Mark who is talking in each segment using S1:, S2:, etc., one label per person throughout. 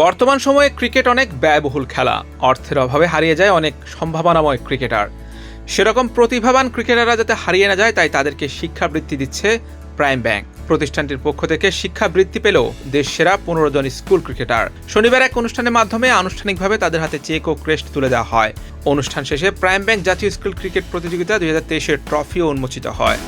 S1: বর্তমান সময়ে ক্রিকেট অনেক ব্যয়বহুল খেলা। অর্থের অভাবে হারিয়ে যায় অনেক সম্ভাবনাময় ক্রিকেটার। সেরকম প্রতিভাবান ক্রিকেটাররা যাতে হারিয়ে না যায় তাই তাদেরকে শিক্ষাবৃত্তি দিচ্ছে প্রাইম ব্যাংক। প্রতিষ্ঠানটির পক্ষ থেকে শিক্ষাবৃত্তি পেল দেশ সেরা 15 জন স্কুল ক্রিকেটার। শনিবার এক অনুষ্ঠানের মাধ্যমে আনুষ্ঠানিকভাবে তাদের হাতে চেক ও ক্রেস্ট তুলে দেওয়া হয়। অনুষ্ঠান শেষে প্রাইম ব্যাংক জাতীয় স্কুল ক্রিকেট প্রতিযোগিতা 2023-এর ট্রফিও উন্মোচিত হয়।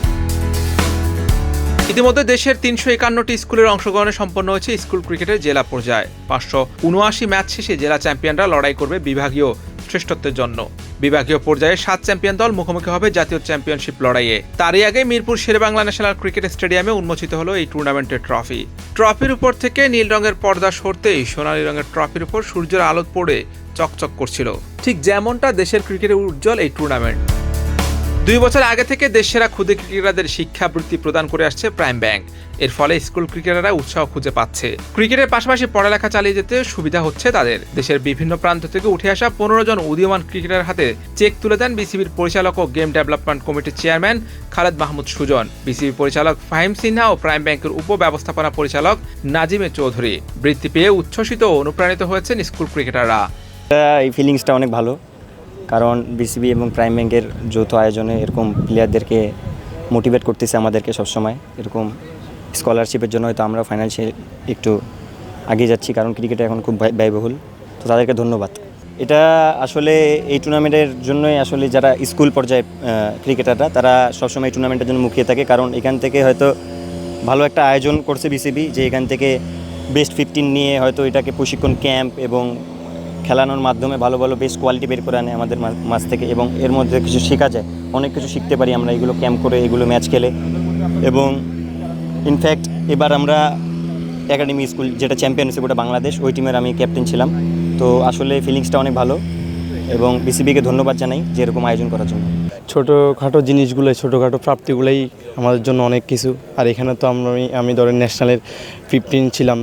S1: ইতিমধ্যে দেশের 351টি স্কুলের অংশগ্রহণে সম্পন্ন হয়েছে স্কুল ক্রিকেটের জেলা পর্যায়ে। 579 ম্যাচ শেষে জেলা চ্যাম্পিয়নরা লড়াই করবে বিভাগীয় শ্রেষ্ঠত্বের জন্য। বিভাগীয় পর্যায়ে 7 চ্যাম্পিয়ন দল মুখোমুখি হবে জাতীয় চ্যাম্পিয়নশিপ লড়াইয়ে। তারই আগে মিরপুর শেরেবাংলা ন্যাশনাল ক্রিকেট স্টেডিয়ামে উন্মোচিত হলো এই টুর্নামেন্টের ট্রফি। ট্রফির উপর থেকে নীল রঙের পর্দা সরতেই সোনালী রঙের ট্রফির উপর সূর্যের আলো পড়ে চকচক করছিল, ঠিক যেমনটা দেশের ক্রিকেটে উজ্জ্বল এই টুর্নামেন্ট। 2 বছর আগে থেকে দেশসেরা ক্ষুদে ক্রিকেটারদের শিক্ষাবৃত্তি প্রদান করে আসছে প্রাইম ব্যাংক। এর ফলে স্কুল ক্রিকেটাররা উৎসাহ খুঁজে পাচ্ছে। ক্রিকেটের পাশাপাশি পড়ালেখা চালিয়ে যেতে সুবিধা হচ্ছে তাদের। দেশের বিভিন্ন প্রান্ত থেকে উঠে আসা 15 জন উদীয়মান ক্রিকেটারের হাতে চেক তুলে দেন বিসিবির পরিচালক ও গেম ডেভেলপমেন্ট কমিটির চেয়ারম্যান খালেদ মাহমুদ সুজন, বিসিবি পরিচালক ফাহিম সিনহা ও প্রাইম ব্যাংকের উপব্যবস্থাপনা পরিচালক নাজিমে চৌধুরী। বৃত্তি পেয়ে উচ্ছ্বসিত ও অনুপ্রাণিত হয়েছেন স্কুল ক্রিকেটাররা।
S2: এই ফিলিংসটা অনেক ভালো, কারণ বিসিবি এবং প্রাইম ব্যাংকের যৌথ আয়োজনে এরকম প্লেয়ারদেরকে মোটিভেট করতেছে আমাদেরকে সবসময়। এরকম স্কলারশিপের জন্য হয়তো আমরা ফাইন্যান্সিয়াল একটু আগে যাচ্ছি, কারণ ক্রিকেটে এখন খুব ব্যয়বহুল। তো তাদেরকে ধন্যবাদ। এটা আসলে এই টুর্নামেন্টের জন্যই আসলে যারা স্কুল পর্যায়ে ক্রিকেটাররা তারা সবসময় এই টুর্নামেন্টের জন্য মুখিয়ে থাকে, কারণ এখান থেকে হয়তো ভালো একটা আয়োজন করছে বিসিবি, যে এখান থেকে বেস্ট 15 নিয়ে হয়তো এটাকে প্রশিক্ষণ ক্যাম্প এবং খেলানোর মাধ্যমে ভালো ভালো বেস্ট কোয়ালিটি বের করে আনে আমাদের মাঝ থেকে, এবং এর মধ্যে কিছু শেখা যায়, অনেক কিছু শিখতে পারি আমরা এগুলো ক্যাম্প করে, এগুলো ম্যাচ খেলে। এবং ইনফ্যাক্ট এবার আমরা একাডেমি স্কুল যেটা চ্যাম্পিয়ন হয়েছে গোটা বাংলাদেশ, ওই টিমের আমি ক্যাপ্টেন ছিলাম। তো আসলে ফিলিংসটা অনেক ভালো এবং বিসিবিকে ধন্যবাদ জানাই যে এরকম আয়োজন করার জন্য।
S3: ছোটোখাটো জিনিসগুলোই, ছোটোখাটো প্রাপ্তিগুলোই আমাদের জন্য অনেক কিছু। আর এখানে তো আমি ধরেন ন্যাশনালের 15 ছিলাম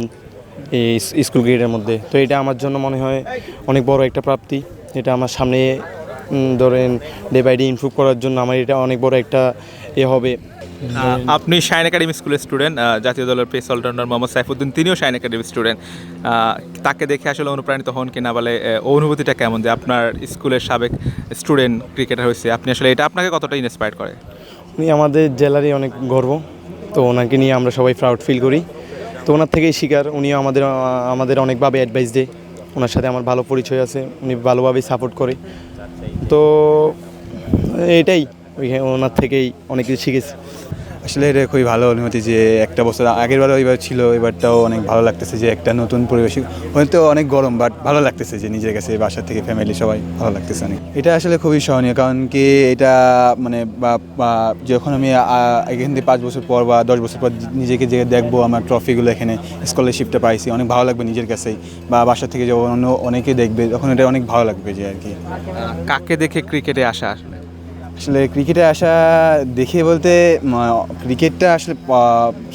S3: এই স্কুল ক্রিকেটের মধ্যে। তো এটা আমার জন্য মনে হয় অনেক বড় একটা প্রাপ্তি। এটা আমার সামনে ধরেন ডে বাই ডে ইমপ্রুভ করার জন্য আমার এটা অনেক বড় একটা হবে।
S1: আপনি শাইন একাডেমি স্কুলের স্টুডেন্ট, জাতীয় দলের পেস অলরাউন্ডার মোহাম্মদ সাইফুদ্দিন তিনিও শাইন একাডেমি স্টুডেন্ট। তাকে দেখে আসলে অনুপ্রাণিত হন কিনা, বলে অনুভূতিটা কেমন যে আপনার স্কুলের সাবেক স্টুডেন্ট ক্রিকেটার হয়েছে, আপনি আসলে এটা আপনাকে কতটা ইন্সপায়ার করে?
S3: উনি আমাদের জেলারই অনেক গর্ব, তো ওনাকে নিয়ে আমরা সবাই প্রাউড ফিল করি। তো ওনার থেকেই শিকার, উনিও আমাদের অনেকভাবে অ্যাডভাইস দেয়। ওনার সাথে আমার ভালো পরিচয় আছে, উনি ভালোভাবেই সাপোর্ট করে। তো এটাই ওনার থেকেই অনেক কিছু শিখেছি।
S4: আসলে এটা খুবই ভালো অনুভূতি যে একটা বছর আগেরবারও এবার ছিল, এবারটাও অনেক ভালো লাগতেছে যে একটা নতুন পরিবেশ। হয়তো অনেক গরম, বাট ভালো লাগতেছে যে নিজের কাছে, বাসা থেকে ফ্যামিলি সবাই ভালো লাগতেছে অনেক। এটা আসলে খুবই স্মরণীয়, কারণ কি এটা মানে বা যখন আমি এখান থেকে 5 বছর পর বা 10 বছর পর নিজেকে যে দেখবো আমার ট্রফিগুলো এখানে স্কলারশিপটা পাইছি, অনেক ভালো লাগবে নিজের কাছেই, বা বাসা থেকে যখন অন্য অনেকে দেখবে তখন এটা অনেক ভালো লাগবে যে আর কি।
S1: কাকে দেখে ক্রিকেটে আসা?
S4: আসলে ক্রিকেটে আসা দেখে বলতে ক্রিকেটটা আসলে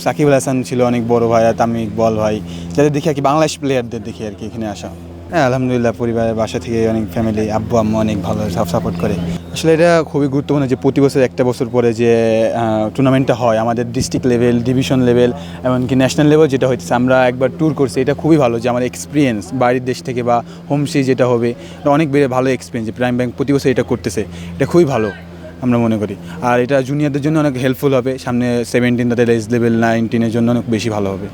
S4: সাকিব আল হাসান ছিল অনেক বড় ভাই, আর তামিম ইকবাল ভাই, যাদের দেখে আর কি বাংলাদেশ প্লেয়ারদের দেখে আর কি এখানে আসা। হ্যাঁ, আলহামদুলিল্লাহ পরিবারের বাসা থেকে অনেক ফ্যামিলি, আব্বু আম্মু অনেক ভালো সাপোর্ট করে। আসলে এটা খুবই গুরুত্বপূর্ণ যে প্রতি বছর একটা বছর পরে যে টুর্নামেন্টটা হয় আমাদের ডিস্ট্রিক্ট লেভেল, ডিভিশন লেভেল, এমনকি ন্যাশনাল লেভেল যেটা হচ্ছে, আমরা একবার ট্যুর করছি। এটা খুবই ভালো যে আমার এক্সপিরিয়েন্স বাইরের দেশ থেকে বা হোমসি যেটা হবে, এটা অনেক ভালো এক্সপিরিয়েন্স যে প্রাইম ব্যাংক প্রতি বছর এটা করতেছে। এটা খুবই ভালো আমরা মনে করি। আর এটা জুনিয়রদের জন্য অনেক হেল্পফুল হবে, সামনে 17 তাদের এজ লেভেল 19-এর জন্য অনেক বেশি ভালো হবে।